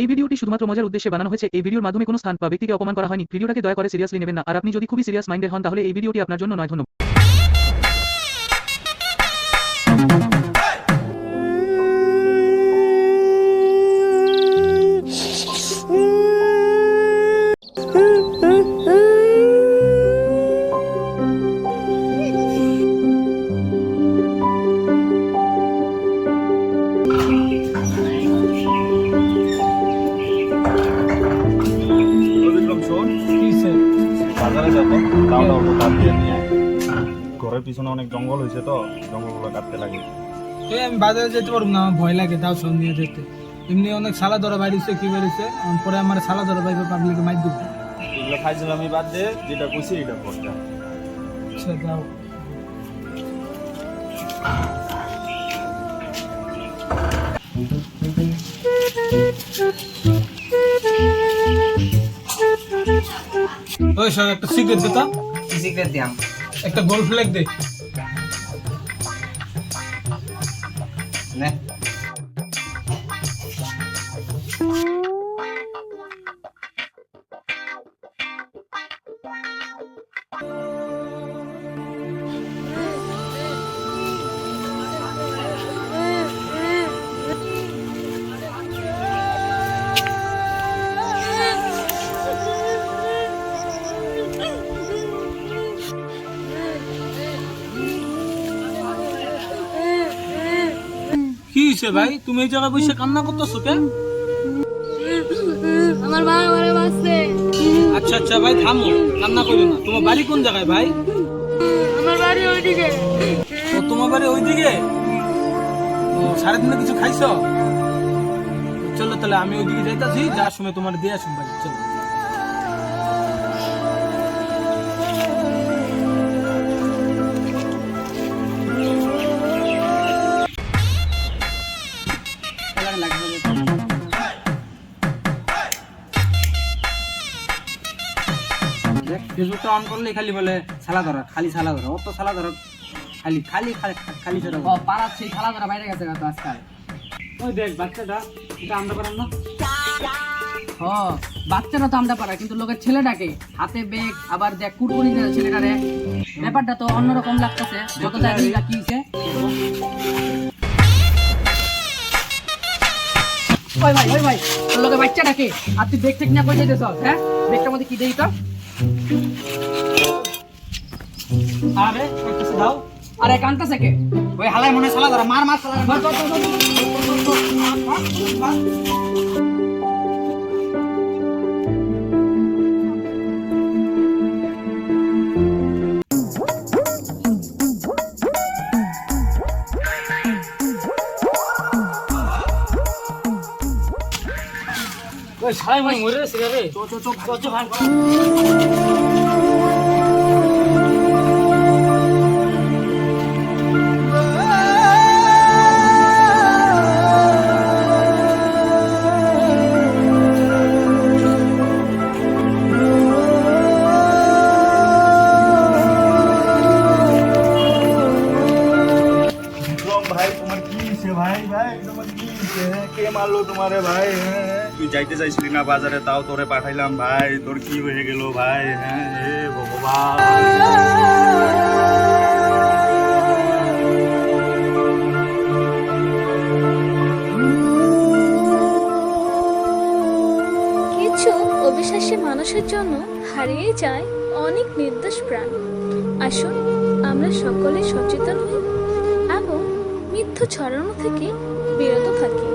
এই ভিডিওটি শুধুমাত্র মজার উদ্দেশ্যে বানানো হয়েছে। এই ভিডিওর মাধ্যমে কোনো স্থান বা ব্যক্তিকে অপমান করা হয়নি। ভিডিওটাকে দয়া করে সিরিয়াসলি নেবেন না। আর আপনি যদি খুবই সিরিয়াস মাইন্ডেড হন তাহলে এই ভিডিওটি আপনার জন্য নয়। ধন্যবাদ। বাজারে যাবো, দাওটা কাঠ দিয়ে নিয়ে ঘরের পিছনে অনেক জঙ্গল হয়েছে তো জঙ্গলগুলো কাটতে লাগে। আমি বাজারে যেতে পারবো না, আমার ভয় লাগে দাও সব নিয়ে যেতে। এমনি অনেক সালা ধরা বাইরেছে কি বেরিয়েছে, পরে আমার সালা ধরা বাইরে পাবলিকে মাইর দিব। এগুলো খাইছিল আমি বাদ দিয়ে যেটা খুশি এটা করতে। আচ্ছা দাও। ওই সব একটা সিগারেট দে তো। সিগারেট দিয়াম একটা গোল ফ্ল্যাগ দে। নে কি হইছে ভাই, তুমি এই জায়গায় বসে কান্না করতেছো কেন? আমার মা আমারে মারছে। আচ্ছা আচ্ছা ভাই থামো, কান্না করো না। তোমার বাড়ি কোন জায়গায় ভাই? আমার বাড়ি ওইদিকে। ও তোমার বাড়ি ওইদিকে? ও সারাদিনে কিছু খাইছো? চলো তাহলে আমি ওইদিকে যাইতাছি, যাওয়ার সময় তোমার দিয়ে আসুন ভাই। চলো ফেসবুকটা অন করলে খালি বলে সালা ধরা, খালি সালা ধরা, অত সালা ধরা, খালি খালি খালি ধরা। ও পাড়ার সেই সালা ধরা বাইরে গেছে তো আজকাল। ওই দেখ বাচ্চাটা, এটা আমরা পারাম না? ও বাচ্চাটা তো আমরা পারা, কিন্তু লোকের ছেলেটাকে হাতে বেগ, আবার দেখ কুটকুনি ছেলেটারে, ব্যাপারটা তো অন্যরকম লাগতেছে। যত জায়গা কি হইছে ওই ভাই, ওই ভাই তোর লোকের বাচ্চাটাকে আর তুই বেগ টেক না করে যেতেছ? হ্যাঁ বেগটার মধ্যে কি দেই তো? আরে কইতেছে দাও। আরে কান্তাছে কে? ওই হালাই মনে সালা ধরা, মার মার সালা মার। ওই সারাই মনে মরে গেছে রে। চো চো চো চো চো ভাই। ভাই তোমার কি হয়েছে ভাই? ভাই তোমার কি হয়েছে? কে মারলো তোমারে ভাই? হ্যাঁ তুই যাইতে চাইছিলি না বাজারে, তাও তোরে পাঠাইলাম ভাই। তোর কি হয়ে গেল ভাই? হ্যাঁ হে ভগবান। কিছু অবিশ্বাসী মানুষের জন্য হারিয়ে যায় অনেক নির্দোষ প্রাণ। আসুন আমরা সকলে সচেতন হই এবং মিথ্যা ছড়ানো থেকে বিরত থাকি।